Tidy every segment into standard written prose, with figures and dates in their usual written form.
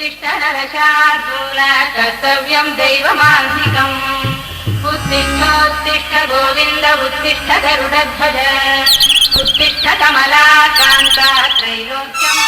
उत्तिष्ठ नरशार्दूल कर्तव्यं दैवमान्तिकम् उत्तिष्ठोत्तिष्ठ गोविन्द उत्तिष्ठ गरुडध्वज उत्तिष्ठ कमलाकान्ता त्रैलोक्यम्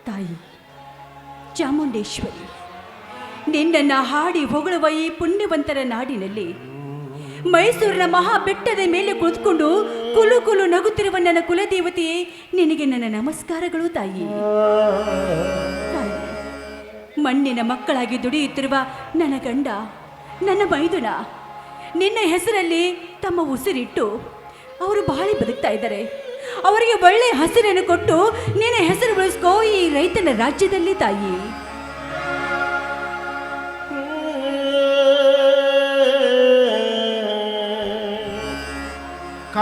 ತಾಯಿ ಚಾಮುಂಡೇಶ್ವರಿ, ನಿನ್ನನ್ನು ಹಾಡಿ ಹೊಗಳುವ ಈ ಪುಣ್ಯವಂತರ ನಾಡಿನಲ್ಲಿ ಮೈಸೂರಿನ ಮಹಾ ಬೆಟ್ಟದ ಮೇಲೆ ಕುಳಿತುಕೊಂಡು ಕುಲು ಕುಲು ನಗುತ್ತಿರುವ ನನ್ನ ಕುಲದೇವತೆಯೇ, ನಿನಗೆ ನನ್ನ ನಮಸ್ಕಾರಗಳು ತಾಯಿ. ಮಣ್ಣಿನ ಮಕ್ಕಳಾಗಿ ದುಡಿಯುತ್ತಿರುವ ನನ್ನ ಗಂಡ, ನನ್ನ ಮೈದುನ ನಿನ್ನ ಹೆಸರಲ್ಲಿ ತಮ್ಮ ಉಸಿರಿಟ್ಟು ಅವರು ಬಾಳಿ ಬದುಕ್ತಾ ಇದ್ದಾರೆ. ಅವರಿಗೆ ಒಳ್ಳೆ ಹಸಿರನ್ನು ಕೊಟ್ಟು ನಿನ್ನ ಹೆಸರು ಉಳಿಸ್ಕೋ ಈ ರೈತನ ರಾಜ್ಯದಲ್ಲಿ ತಾಯಿ.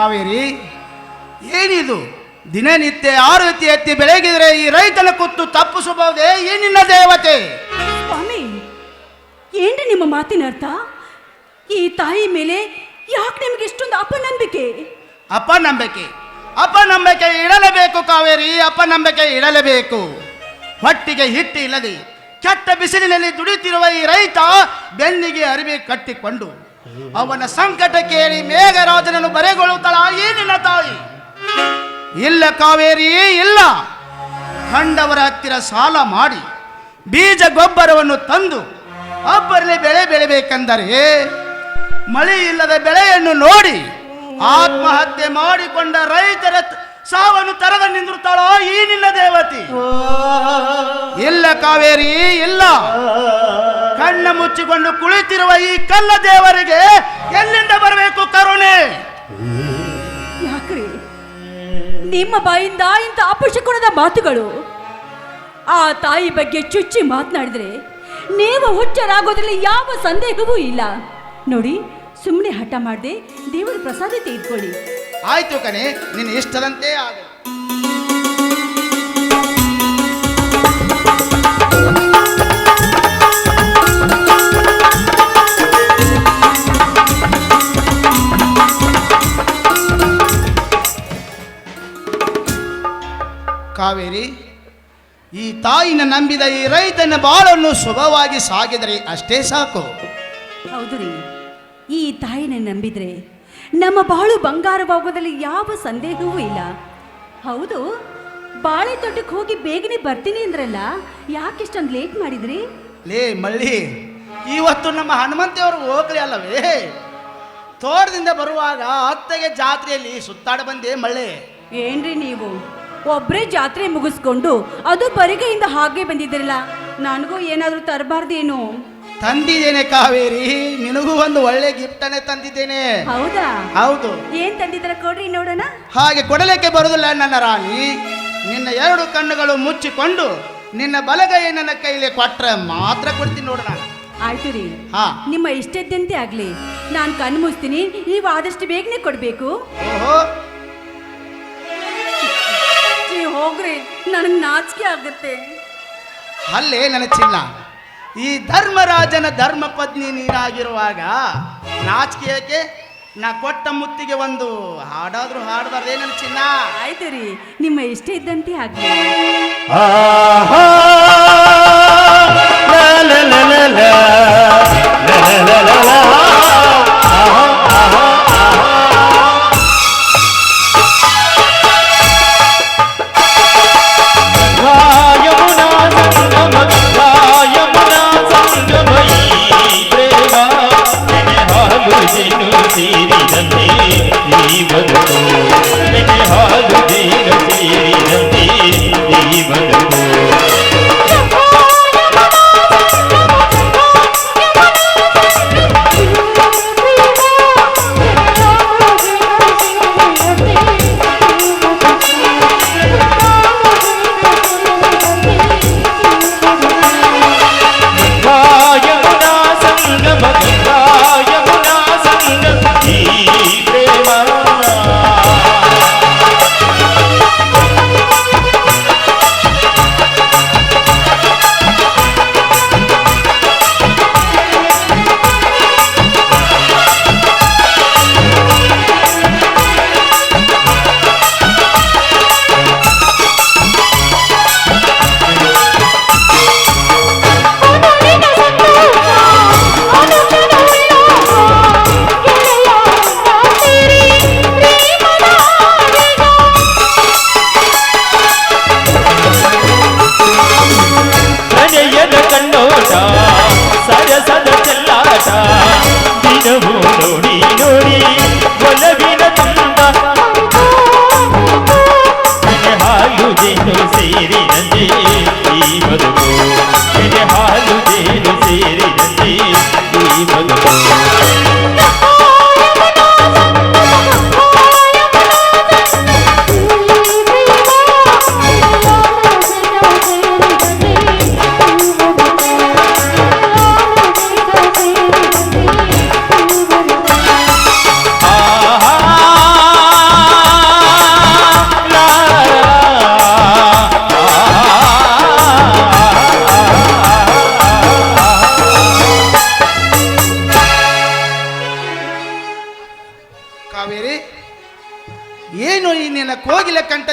ಕಾವೇರಿ, ಏನಿದು ದಿನನಿತ್ಯ ಆರತಿ ಎತ್ತಿ ಬೆಳಗಿದರೆ ಈ ರೈತನ ಕುತ್ತು ತಪ್ಪಿಸಬಹುದೇ ಈ ನಿನ್ನ ದೇವತೆ? ಸ್ವಾಮಿ, ಏನ್ರಿ ನಿಮ್ಮ ಮಾತಿನ ಅರ್ಥ? ಈ ತಾಯಿ ಮೇಲೆ ಯಾಕೆ ನಿಮ್ಗೆ ಇಷ್ಟೊಂದು ಅಪನಂಬಿಕೆ? ಅಪನಂಬಿಕೆ ಇಡಲೇಬೇಕು ಕಾವೇರಿ, ಅಪನಂಬಿಕೆ ಇಡಲೇಬೇಕು. ಹೊಟ್ಟಿಗೆ ಹಿಟ್ಟು ಇಲ್ಲದೆ ಕೆಟ್ಟ ಬಿಸಿಲಿನಲ್ಲಿ ದುಡಿತಿರುವ ಈ ರೈತ ಬೆನ್ನಿಗೆ ಅರಿವೆ ಕಟ್ಟಿಕೊಂಡು ಅವನ ಸಂಕಟ ಕೇಳಿ ಮೇಘರಾಜನನ್ನು ಬರೆಗೊಳ್ಳುತ್ತಾಳ ಈ ನಿನ್ನ ತಾಯಿ? ಇಲ್ಲ ಕಾವೇರಿ, ಇಲ್ಲ. ಕಂಡವರ ಹತ್ತಿರ ಸಾಲ ಮಾಡಿ ಬೀಜ ಗೊಬ್ಬರವನ್ನು ತಂದು ಒಬ್ಬರಲ್ಲಿ ಬೆಳೆ ಬೆಳೆಯಬೇಕೆಂದರೆ ಮಳೆ ಇಲ್ಲದ ಬೆಳೆಯನ್ನು ನೋಡಿ ಆತ್ಮಹತ್ಯೆ ಮಾಡಿಕೊಂಡ ರೈತರ ಸಾವನ್ನು ತರದ ನಿಂದಿರುತ್ತಾಳೋ ಈ ನಿನ್ನ ದೇವತೆ? ಇಲ್ಲ ಕಾವೇರಿ, ಇಲ್ಲ. ಕಣ್ಣ ಮುಚ್ಚಿಕೊಂಡು ಕುಳಿತಿರುವ ಈ ಕಲ್ಲ ದೇವರಿಗೆ ಎಲ್ಲಿಂದ ಬರಬೇಕು ಕರುಣೆ? ಯಾಕ್ರಿ ನಿಮ್ಮ ಬಾಯಿಂದ ಇಂಥ ಅಪಶಕುನದ ಮಾತುಗಳು? ಆ ತಾಯಿ ಬಗ್ಗೆ ಚುಚ್ಚಿ ಮಾತನಾಡಿದ್ರೆ ನೀವು ಹುಚ್ಚರಾಗೋದ್ರಲ್ಲಿ ಯಾವ ಸಂದೇಹವೂ ಇಲ್ಲ. ನೋಡಿ, ಸುಮ್ಮನೆ ಹಠ ಮಾಡದೆ ದೇವರ ಪ್ರಸಾದ ತೆಗೆದುಕೊಳ್ಳಿ. ಆಯ್ತು ಕಣೆ, ನಿನ್ನ ಇಷ್ಟದಂತೆ ಆಗಲಿ. ಕಾವೇರಿ, ಈ ತಾಯಿನ ನಂಬಿದ ಈ ರೈತನ ಬಾಳನ್ನು ಸುಖವಾಗಿ ಸಾಗಿದರೆ ಅಷ್ಟೇ ಸಾಕು. ಹೌದು ರೀ, ಈ ತಾಯಿನ ನಂಬಿದ್ರೆ ನಮ್ಮ ಬಾಳು ಬಂಗಾರವಾಗೋದ್ರಲ್ಲಿ ಯಾವ ಸಂದೇಹವೂ ಇಲ್ಲ. ಹೌದು, ಬಾಳೆ ತೋಟಕ್ಕೆ ಹೋಗಿ ಬೇಗನೆ ಬರ್ತೀನಿ ಅಂದ್ರಲ್ಲ, ಯಾಕೆ ಇಷ್ಟೊಂದು ಲೇಟ್ ಮಾಡಿದ್ರಿ? ಲೇ ಮಳ್ಳಿ, ಇವತ್ತು ನಮ್ಮ ಹನುಮಂತಿಯವರು ಹೋಗ್ಲಿ ಅಲ್ಲವೇ? ತೋಟದಿಂದ ಬರುವಾಗ ಅತ್ತೆಗೆ ಜಾತ್ರೆಯಲ್ಲಿ ಸುತ್ತಾಡ ಬಂದೆ ಮಳ್ಳಿ. ಏನ್ರಿ ನೀವು ಒಬ್ಬರೇ ಜಾತ್ರೆ ಮುಗಿಸ್ಕೊಂಡು ಅದು ಬರಿಗೆಯಿಂದ ಹಾಗೆ ಬಂದಿದ್ರಲ್ಲ, ನನಗೂ ಏನಾದರೂ ತರಬಾರ್ದೇನು? ತಂದಿದ್ದೇನೆ ಕಾವೇರಿ, ನಿನಗೂ ಒಂದು ಒಳ್ಳೆ ಗಿಫ್ಟನ್ನೇ ತಂದಿದ್ದೇನೆ. ಹೌದಾ? ಹೌದು. ಏನ್ ತಂದಿದ್ರ ಕೊಡ್ರಿ ನೋಡೋಣ. ಹಾಗೆ ಕೊಡಲಿಕ್ಕೆ ಬರುವುದಿಲ್ಲ ನನ್ನ ರಾಣಿ. ನಿನ್ನ ಎರಡು ಕಣ್ಣುಗಳು ಮುಚ್ಚಿಕೊಂಡು ನಿನ್ನ ಬಲಗೈ ನನ್ನ ಕೈಲಿ ಕೊಟ್ರೆ ಮಾತ್ರ ಕೊಡ್ತೀನಿ ನೋಡೋಣ. ಆಯ್ತು ರೀ, ಹಾ, ನಿಮ್ಮ ಇಷ್ಟದ್ದಂತೆ ಆಗ್ಲಿ. ನಾನು ಕಣ್ಣು ಮುಚ್ತೀನಿ, ನೀವು ಆದಷ್ಟು ಬೇಗನೆ ಕೊಡ್ಬೇಕು. ಓಹೋ, ಹೋಗ್ರಿ, ನನಗೆ ನಾಚಿಕೆ ಆಗುತ್ತೆ. ಅಲ್ಲೇ ನನ್ನ ಚಿನ್ನ, ಈ ಧರ್ಮರಾಜನ ಧರ್ಮ ಪತ್ನಿ ನೀನಾಗಿರುವಾಗ ನಾಚಿಕೆ ಯಾಕೆ? ನಾ ಕೊಟ್ಟ ಮುತ್ತಿಗೆ ಒಂದು ಹಾಡಾದ್ರೂ ಹಾಡಬಾರ್ದೇ ನನ್ನ ಚಿನ್ನ? ಆಯ್ತು ರೀ, ನಿಮ್ಮ ಇಷ್ಟ ಇದ್ದಂತೆ ಆಗ್ಲಿ.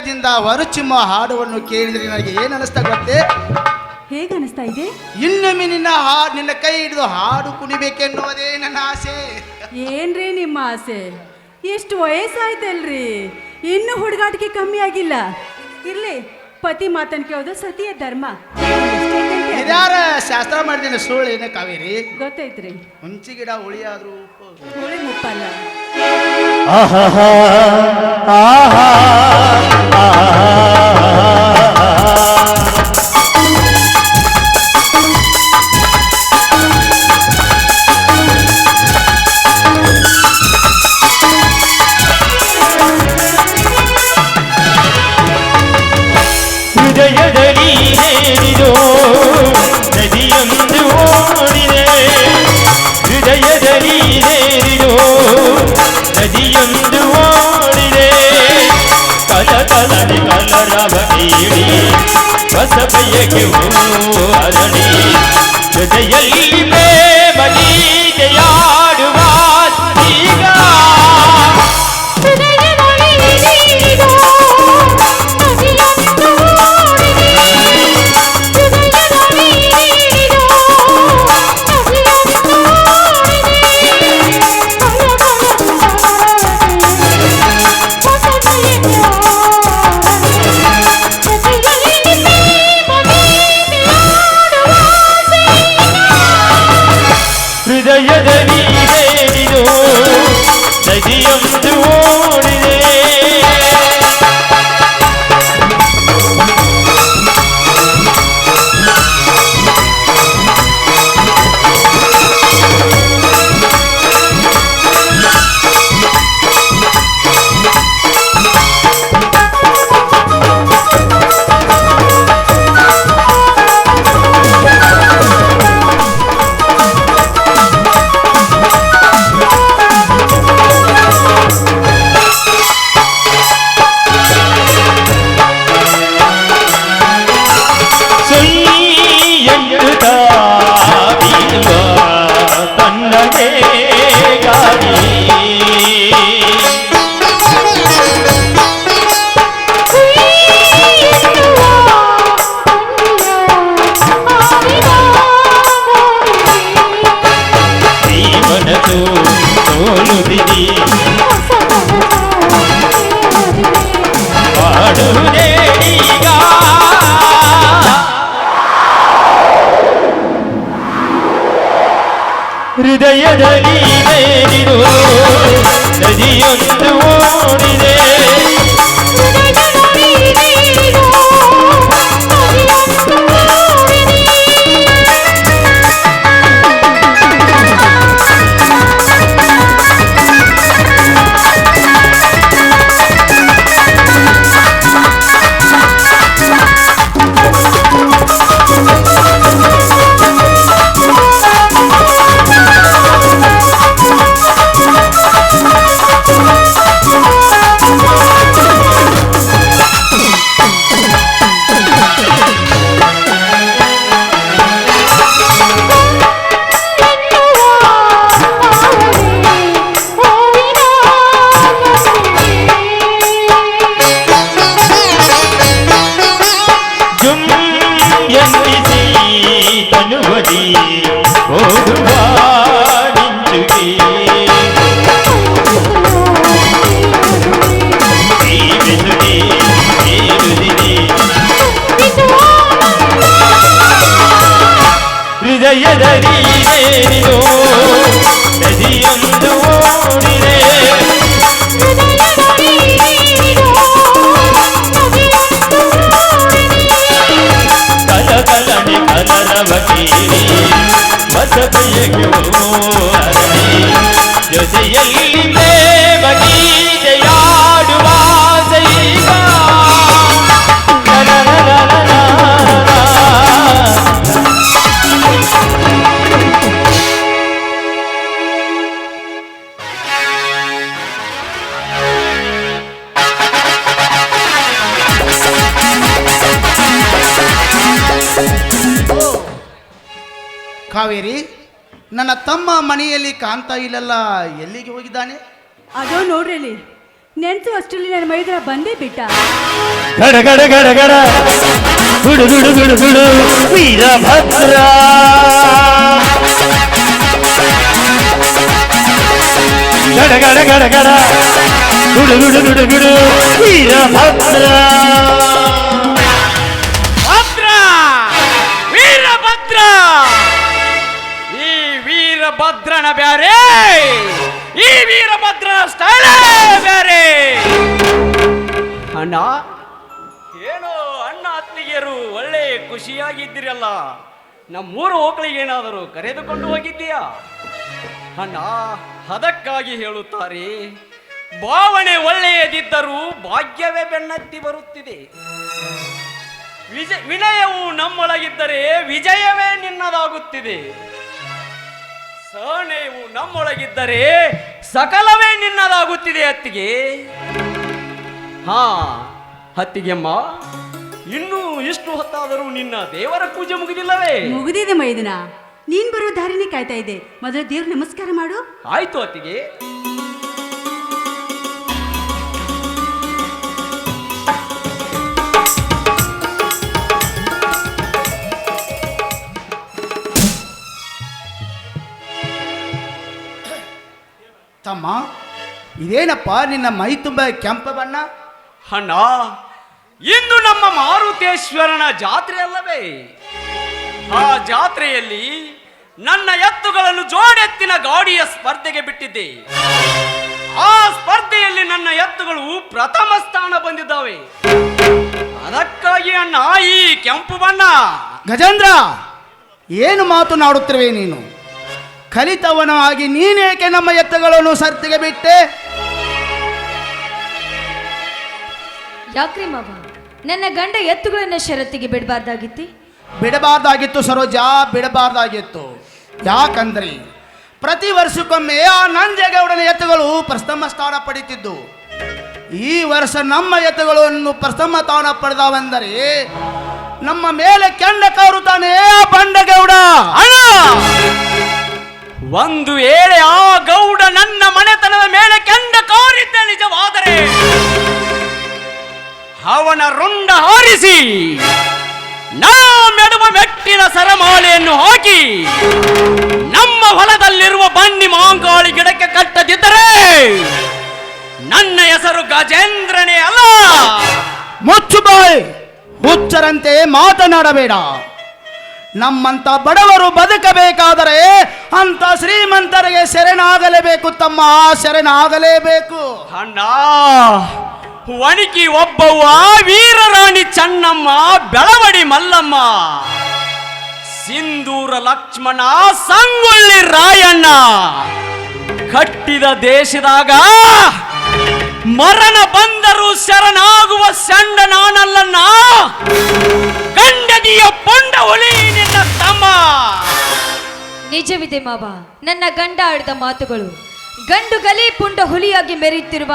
ಹೃದಯದಿಂದ ಹೊರಚಿಮ್ಮ ಹಾಡುವನ್ನು ಕೇಳಿದ್ರೆ ನನಗೆ ಏನು ಅನಿಸ್ತಾ ಗೊತ್ತೇ? ಹೇಗೆ ಅನಿಸ್ತಾ ಇದೆ? ಇನ್ನೊಮ್ಮೆ ನಿನ್ನ ಕೈ ಹಿಡಿದು ಹಾಡು ಕುಣಿಬೇಕೆನ್ನುವುದೇ ನನ್ನ ಆಸೆ. ಏನ್ರಿ ನಿಮ್ಮ ಆಸೆ? ಎಷ್ಟು ವಯಸ್ಸಾಯ್ತಲ್ರಿ, ಇನ್ನೂ ಹುಡುಗಾಟಿಕೆ ಕಮ್ಮಿ ಆಗಿಲ್ಲ. ಇರ್ಲಿ, ಪತಿ ಮಾತನ್ ಕೇಳೋದು ಸತಿಯ ಧರ್ಮ. ಇದ್ಯಾರ ಶಾಸ್ತ್ರ ಮಾಡಿದ್ದೇನೆ ಸುಳ್ಳು ಏನೇ ಕಾವೇರಿ? ಗೊತ್ತೈತ್ರಿ, ಹುಂಚಿ ಗಿಡ ಉಳಿಯಾದ್ರು ಹುಳಿ ಮುಪ್ಪಲ್ಲ. ಹೃದಯದಲ್ಲಿ ಏನಿದೋ ನದಿಯೊಂದು ಓಡಿದೆ, ಹೃದಯದಲ್ಲಿ ಏನಿದೋ ನದಿಯೊಂದು ಓಡಿದೆ, ಕಲಕಲನೆ ಕಲರವ ನೀಡಿ ಹೊಸ ಬಯಕೆ ಅರಣಿ, ಜೊತೆಯಲ್ಲಿ ಪ್ರೇಮ ಗೀತೆಯಾಡುವ ಈಗ ಹೃದಯದಲ್ಲಿ ಏನಿದೋ ನದಿಯೊಂದು ಓಡಿದೆ. ಹೃದಯದಲ್ಲಿ ಏನಿದೋ ನದಿಯೊಂದು ಓಡಿದೆ, ತನುವದಿ ಓದುವ ನಿಂಚುಗೆ ಈ ಬೆಸುಗೆ ಏರುದಿದೆ, ಹೃದಯದಲ್ಲಿ ಏನಿದೋ ನದಿಯೊಂದು ಓಡಿದೆ, ಕಲಕಲನೆ ಕಲರವ ಕೇಳಿ ಹೊಸ ಬಯಕೆ ಅರಣಿ, ಜೊತೆಯಲ್ಲಿ ಪ್ರೇಮ ಗೀತೆಯಾಡುವ ಈಗ ಕಾವೇರಿ, ನನ್ನ ತಮ್ಮ ಮನೆಯಲ್ಲಿ ಕಾಣ್ತಾ ಇಲ್ಲಲ್ಲ, ಎಲ್ಲಿಗೆ ಹೋಗಿದ್ದಾನೆ? ಅದೋ ನೋಡ್ರಿ, ನೆನ್ಸು ಅಷ್ಟರಲ್ಲಿ ನನ್ನ ಮೈದುನ ಬಂದೇ ಬಿಟ್ಟ. ಗಡ ಗಡ ಗಡ ಗಡ ಗುಡು ಗುಡು ಗುಡು ಗುಡು ವೀರಭದ್ರ. ಗಡ ಗಡ ಗಡ ಗಡ ಗುಡು ಗುಡು ಗುಡು ಗುಡು ವೀರಭದ್ರ. ಭದ್ರ, ವೀರಭದ್ರ. ಈ ವೀರಭದ್ರನ ಬ್ಯಾರೆ, ಈ ವೀರಭದ್ರನ ಸ್ಟೈಲೇ ಬ್ಯಾರೆ. ಅಣ್ಣ, ಏನೋ ಅಣ್ಣ ಅತ್ತಿಗೆಯರು ಒಳ್ಳೆ ಖುಷಿಯಾಗಿದ್ದೀರಲ್ಲ. ನಮ್ಮೂರು ಹೋಗ್ಲಿಗೆ ಏನಾದರೂ ಕರೆದುಕೊಂಡು ಹೋಗಿದ್ದೀಯಾ? ಅಣ್ಣ, ಅದಕ್ಕಾಗಿ ಹೇಳುತ್ತಾರೆ, ಭಾವನೆ ಒಳ್ಳೆಯದಿದ್ದರೂ ಭಾಗ್ಯವೇ ಬೆನ್ನತ್ತಿ ಬರುತ್ತಿದೆ. ವಿನಯವು ನಮ್ಮೊಳಗಿದ್ದರೆ ವಿಜಯವೇ ನಿನ್ನದಾಗುತ್ತಿದೆ. ಸಹನೆಯು ನಮ್ಮೊಳಗಿದ್ದರೆ ಸಕಲವೇ ನಿನ್ನದಾಗುತ್ತಿದೆ. ಅತ್ತಿಗೆ, ಹಾ ಅತ್ತಿಗೆಮ್ಮ, ಇನ್ನೂ ಇಷ್ಟು ಹೊತ್ತಾದರೂ ನಿನ್ನ ದೇವರ ಪೂಜೆ ಮುಗಿದಿಲ್ಲವೇ? ಮುಗಿದಿದೆ ಮೈದುನ. ನೀನ್ ಬರೋ ದಾರಿನೇ ಕಾಯ್ತಾ ಇದೆ. ಮೊದಲು ದೇವ್ರ ನಮಸ್ಕಾರ ಮಾಡು. ಆಯ್ತು ಅತ್ತಿಗೆ. ತಮ್ಮ, ಇದೇನಪ್ಪ ನಿನ್ನ ಮೈ ತುಂಬ ಕೆಂಪು ಬಣ್ಣ? ಅಣ್ಣ, ಇಂದು ನಮ್ಮ ಮಾರುತೇಶ್ವರನ ಜಾತ್ರೆ ಅಲ್ಲವೇ? ಆ ಜಾತ್ರೆಯಲ್ಲಿ ನನ್ನ ಎತ್ತುಗಳನ್ನು ಜೋಡೆತ್ತಿನ ಗಾಡಿಯ ಸ್ಪರ್ಧೆಗೆ ಬಿಟ್ಟಿದ್ದೆ. ಆ ಸ್ಪರ್ಧೆಯಲ್ಲಿ ನನ್ನ ಎತ್ತುಗಳು ಪ್ರಥಮ ಸ್ಥಾನ ಬಂದಿದ್ದಾವೆ. ಅದಕ್ಕಾಗಿ ಅಣ್ಣ ಈ ಕೆಂಪು ಬಣ್ಣ. ಗಜೇಂದ್ರ, ಏನು ಮಾತನಾಡುತ್ತಿರುವೆ ನೀನು? ಕಲಿತವನಾಗಿ ನೀನೇಕೆ ನಮ್ಮ ಎತ್ತುಗಳನ್ನು ಸರ್ತಿಗೆ ಬಿಟ್ಟೆ? ಯಾಕ್ರಿ ಮಾವ, ನನ್ನ ಗಂಡ ಎತ್ತುಗಳನ್ನ ಷರತ್ತಿಗೆ ಬಿಡಬಾರ್ದಾಗಿತ್ತಿ? ಬಿಡಬಾರ್ದಾಗಿತ್ತು ಸರೋಜ, ಬಿಡಬಾರ್ದಾಗಿತ್ತು. ಯಾಕಂದ್ರೆ ಪ್ರತಿ ವರ್ಷಕ್ಕೊಮ್ಮೆ ಆ ನಂಜೇಗೌಡನ ಎತ್ತುಗಳು ಪ್ರಥಮ ಸ್ಥಾನ ಪಡೀತಿದ್ದು. ಈ ವರ್ಷ ನಮ್ಮ ಎತ್ತುಗಳನ್ನು ಪ್ರಥಮ ಸ್ಥಾನ ಪಡೆದವೆಂದರೆ ನಮ್ಮ ಮೇಲೆ ಕೆಂಡ ಕಾರುತ್ತಾನೆ ಆ ಬಂಡಗೌಡ. ಅಣ್ಣ, ಒಂದು ವೇಳೆ ಆ ಗೌಡ ನನ್ನ ಮನೆತನದ ಮೇಲೆ ಕೆಂಡ ಕಾರಿದ್ದ ನಿಜವಾದರೆ ಅವನ ರುಂಡ ಹಾರಿಸಿ ನಾ ಮೆಡುವ ಮೆಟ್ಟಿನ ಸರಮಾಲೆಯನ್ನು ಹಾಕಿ ನಮ್ಮ ಹೊಲದಲ್ಲಿರುವ ಬನ್ನಿ ಮಾಂಗಾಳಿ ಗಿಡಕ್ಕೆ ಕಟ್ಟದಿದ್ದರೆ ನನ್ನ ಹೆಸರು ಗಜೇಂದ್ರನೇ ಅಲ್ಲ. ಮುಚ್ಚು ಬಾಯ್, ಹುಚ್ಚರಂತೆ ಮಾತನಾಡಬೇಡ. ನಮ್ಮಂತ ಬಡವರು ಬದುಕಬೇಕಾದರೆ ಅಂತ ಶ್ರೀಮಂತರಿಗೆ ಶರಣಾಗಲೇಬೇಕು ತಮ್ಮ, ಶರಣಾಗಲೇಬೇಕು. ಅಣ್ಣ, ವಣಿಕಿ ಒಬ್ಬವ್ವ, ವೀರರಾಣಿ ಚೆನ್ನಮ್ಮ, ಬೆಳವಡಿ ಮಲ್ಲಮ್ಮ, ಸಿಂಧೂರ ಲಕ್ಷ್ಮಣ, ಸಂಗೊಳ್ಳಿ ರಾಯಣ್ಣ ಕಟ್ಟಿದ ದೇಶದಾಗ ಮರಣ ಬಂದರೂ ಶರಣಾಗುವ ಸಂಡ ನಾನಲ್ಲಣ್ಣ. ಗಂಡದಿಯ ಪೊಂಡ ಹುಲಿ ನಿನ್ನ ತಮ್ಮ. ನಿಜವಿದೆ ಮಾವ, ನನ್ನ ಗಂಡ ಆಡಿದ ಮಾತುಗಳು. ಗಂಡು ಗಲಿ ಪುಂಡ ಹುಲಿಯಾಗಿ ಮೆರೆಯುತ್ತಿರುವ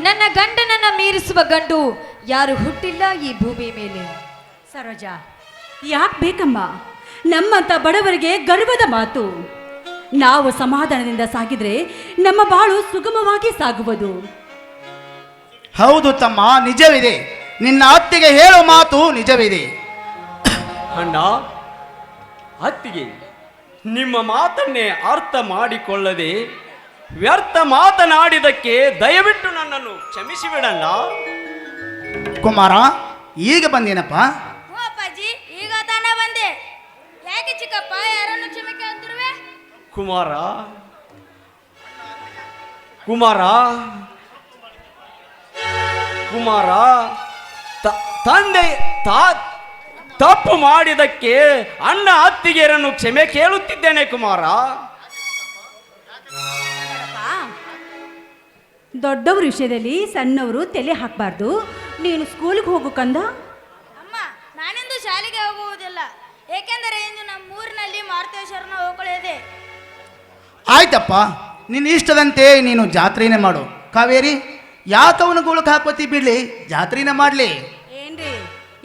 ನನ್ನ ಗಂಡನನ್ನ ಮೀರಿಸುವ ಗಂಡು ಯಾರು ಹುಟ್ಟಿಲ್ಲ ಈ ಭೂಮಿ ಮೇಲೆ. ಸರೋಜ, ಯಾಕೆ ಬೇಕಮ್ಮ ನಮ್ಮಂತ ಬಡವರಿಗೆ ಗರ್ವದ ಮಾತು? ನಾವು ಸಮಾಧಾನದಿಂದ ಸಾಗಿದ್ರೆ ನಮ್ಮ ಬಾಳು ಸುಗಮವಾಗಿ ಸಾಗುವುದು. ಹೌದು ತಮ್ಮ, ನಿಜವಿದೆ. ನಿನ್ನ ಅತ್ತಿಗೆ ಹೇಳೋ ಮಾತು ನಿಜವಿದೆ. ಅಣ್ಣ, ಅತ್ತಿಗೆ, ನಿಮ್ಮ ಮಾತನ್ನೇ ಅರ್ಥ ಮಾಡಿಕೊಳ್ಳದೆ ವ್ಯರ್ಥ ಮಾತನಾಡಿದಕ್ಕೆ ದಯವಿಟ್ಟು ನನ್ನನ್ನು ಕ್ಷಮಿಸಿಬಿಡಣ್ಣ. ಕುಮಾರ, ಈಗ ಬಂದೇನಪ್ಪ? ಹ್ಞೂ ಅಪ್ಪಾಜಿ, ಈಗ ತಾನೇ ಬಂದೆ. ಯಾಕೆ ಚಿಕ್ಕಪ್ಪ ಯಾರನ್ನು ಕ್ಷಮೆ ಕೇಳ್ತಿರುವೆ? ಕುಮಾರ, ಕುಮಾರ, ಕುಮಾರ, ತಂದೆ ತಪ್ಪು ಮಾಡಿದಕ್ಕೆ ಅಣ್ಣ ಅತ್ತಿಗೆಯರನ್ನು ಕ್ಷಮೆ ಕೇಳುತ್ತಿದ್ದೇನೆ ಕುಮಾರ. ದೊಡ್ಡವ್ರ ವಿಷಯದಲ್ಲಿ ಸಣ್ಣವರು ತಲೆ ಹಾಕಬಾರ್ದು. ನೀನು ಸ್ಕೂಲ್ಗೆ ಹೋಗು ಕಂದ. ಅಮ್ಮ, ನಾನಿಂದು ಶಾಲೆಗೆ ಹೋಗುವುದಿಲ್ಲ. ಏಕೆಂದರೆ ಇಂದು ನಮ್ಮ ಊರಿನಲ್ಲಿ ಮಾರುತೇಶ್ವರನ ಹೋಗಲಿದೆ. ಆಯ್ತಪ್ಪ, ನಿನ್ನ ಇಷ್ಟದಂತೆ ನೀನು ಜಾತ್ರೆನೇ ಮಾಡು. ಕಾವೇರಿ, ಯಾಕವನು ಗುಳಕ್ ಹಾಕೋತಿ, ಬಿಡ್ಲಿ, ಜಾತ್ರೆನೇ ಮಾಡ್ಲಿ. ಏನ್ರಿ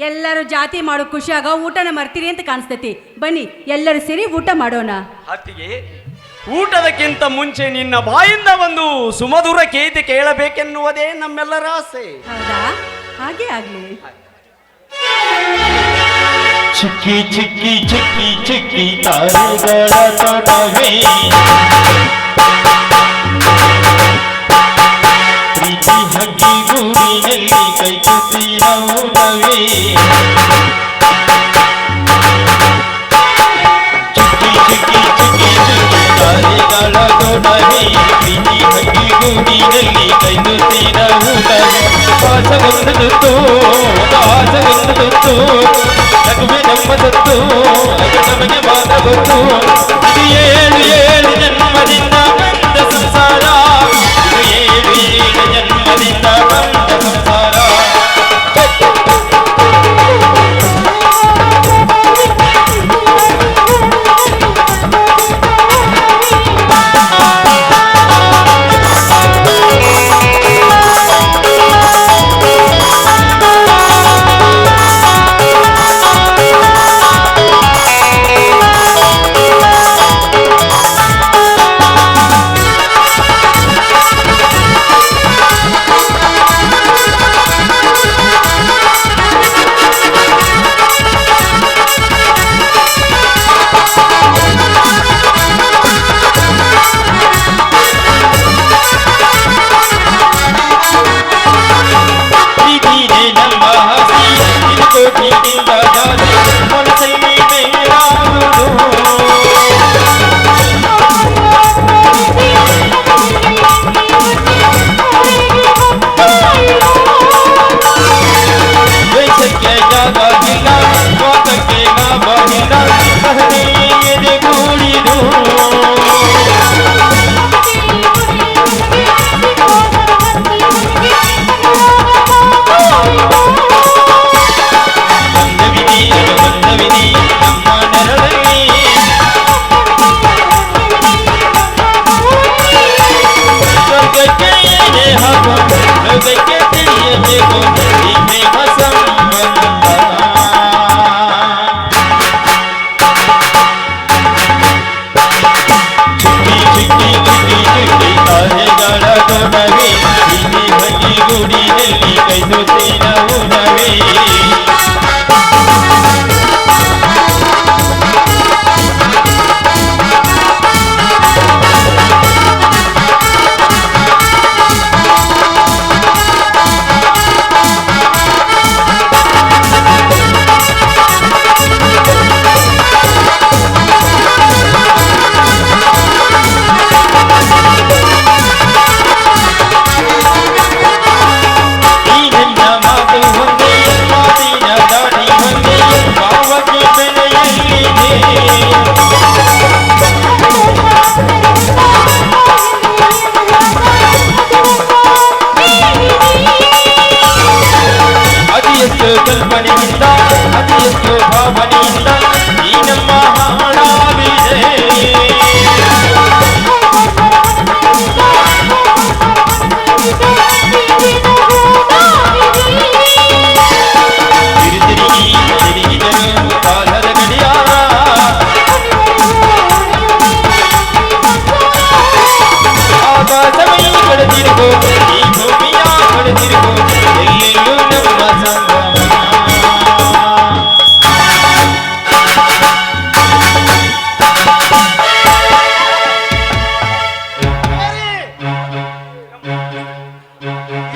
ಎಲ್ಲರೂ ಜಾತಿ ಮಾಡೋ ಖುಷಿಯಾಗ ಊಟನ ಮರ್ತೀರಿ ಅಂತ ಕಾಣಿಸ್ತೈತಿ. ಬನ್ನಿ ಎಲ್ಲರೂ ಸೇರಿ ಊಟ ಮಾಡೋಣ. ಅತ್ತಿಗೆ, ಊಟದಕ್ಕಿಂತ ಮುಂಚೆ ನಿನ್ನ ಬಾಯಿಂದ ಒಂದು ಸುಮಧುರ ಗೀತೆ ಕೇಳಬೇಕೆನ್ನುವುದೇ ನಮ್ಮೆಲ್ಲರ ಆಸೆ. ಹೌದಾ? ಹಾಗೆ ಆಗ್ಲಿ. ಚಿಕ್ಕಿ ಚಿಕ್ಕಿ ಚಿಕ್ಕಿ ಚಿಕ್ಕಿ ತಾರೆಗಳ ತೊಡವೆ ಪ್ರೀತಿ ಹಕ್ಕಿ ಗೂಡಿನಲ್ಲಿ ಕೈಕುತ್ತಿನ ಊಟವೇ ಚಿಕ್ಕಿ ಚಿಕ್ಕಿ ಚಿಕ್ಕಿ ಚಿಕ್ಕಿ ತಾರೆಗಳ ತೊಡವೆ ಪ್ರೀತಿ ಹಕ್ಕಿ ಗೂಡಿನಲ್ಲಿ ಕೈಕುತ್ತಿನ ಊಟವೇ ಆಸಗೊಂದದ್ದು ಆಸಗೊಂದದ್ದು ನಗುವೆ ನಮ್ಮದತ್ತು ಅದು ನಮಗೆ ಮಾತ್ರ ಗೊತ್ತು ಇದು ಏಳು ಏಳು ಜನ್ಮದಿಂದ ಬಂದ ಸಂಸಾರ ಇದು ಏಳು ಏಳು ಜನ್ಮದಿಂದ ಬಂದ ಸಂಸಾರ ಕಲ್ಪನೆಯಿಂದ ಅತಿಯಷ್ಟು ಭಾವನೆಯಿಂದ ಈ ನಮ್ಮ ಹಾಡಾಗಿದೆ ತಿರುಗಿದರು ಕಾಲದ ಗಡಿಯಾರ ಆಕಾಶವೇ ಕಳೆದಿರುಗೋ ಈ ಭೂಮಿಯ ಕಳೆದಿರುಗೋ ಎಲ್ಲೆಲ್ಲೂ ನಮ್ಮ ಸಂಗಮ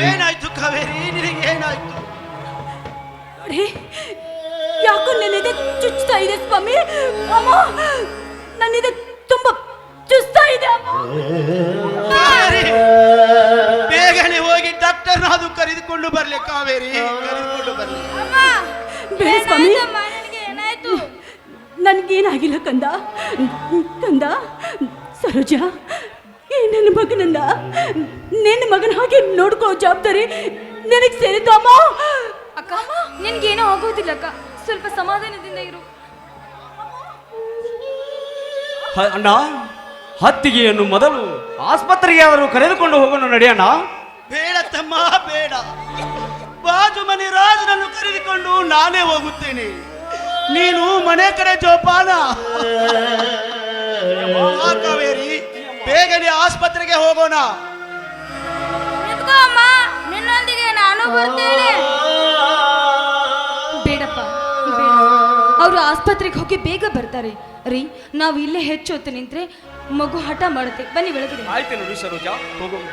ಏನಾಯ್ತು ಕಾವೇರಿ, ನಿನಗೆ ಏನಾಯ್ತು? ನೋಡಿ, ಯಾಕೋ ನನ್ನಿದೆ ಚುಚ್ತಾ ಇದೆ ಸ್ವಾಮಿ. ಅಮ್ಮ, ನನ್ನಿದೆ ತುಂಬಾ ಚುಚ್ತಾ ಇದೆ ಅಮ್ಮ. ಕಾವೇರಿ, ಬೇಗನೆ ಹೋಗಿ ಡಾಕ್ಟರ್ನಾದು ಕರೆದುಕೊಂಡು ಬರ್ಲಿ ಕಾವೇರಿ, ಕರೆದುಕೊಂಡು ಬರ್ಲಿ. ಬೇಡ ಸ್ವಾಮಿ, ನನಗೆ ಏನಾಯ್ತು? ನನ್ಗೇನಾಗಿಲ್ಲ ಕಂದ. ಕಂದ, ಸರೋಜ, ಈ ನನ್ನ ಮಗನನ್ನ ನಿನ್ನ ಮಗನ ಹಾಗೆ ನೋಡ್ಕೊಳ್ಳೋ ಜವಾಬ್ದಾರಿ ನನಗೆ ಸೇರಿದ್ದು ಅಮ್ಮ. ಅಕ್ಕ, ನಿನ್ಗೇನೋ ಆಗೋದಿಲ್ಲ ಅಕ್ಕ, ಸ್ವಲ್ಪ ಸಮಾಧಾನದಿಂದ ಇರು. ಅಣ್ಣ, ಹತ್ತಿಗೆಯನ್ನು ಮೊದಲು ಆಸ್ಪತ್ರೆಗೆ ಆದರೂ ಕರೆದುಕೊಂಡು ಹೋಗೋಣ ನಡೆಯಣ್ಣ. ಬೇಡ ತಮ್ಮ, ಬೇಡ. ಬಾಜು ಮನೆ ರಾಜನನ್ನು ಕರೆದುಕೊಂಡು ನಾನೇ ಹೋಗುತ್ತೇನೆ, ನೀನು ಮನೆ ಕಡೆ ಜೋಪಾನ. ಕಾವೇರಿ, ಬೇಗನೆ ಆಸ್ಪತ್ರೆಗೆ ಹೋಗೋಣ. ನಿಂತ್ಕೋ ಅಮ್ಮ, ನಿನ್ನೊಂದಿಗೆ ನಾನು ಬರ್ತೇನೆ. ಬೇಡಪ್ಪ ಬೇಡ, ಅವರು ಆಸ್ಪತ್ರೆಗೆ ಹೋಗಿ ಬೇಗ ಬರ್ತಾರೆ ರೀ. ನಾವು ಇಲ್ಲೇ ಹೆಚ್ಚು ಹೊತ್ತು ನಿಂತ್ರೆ ಮಗು ಹಠ ಮಾಡುತ್ತೆ. ಬನ್ನಿ ಒಳಗಡೆ. ಆಯ್ತು ನೋಡಿ ಸರೋಜ, ಹೋಗೋಣ.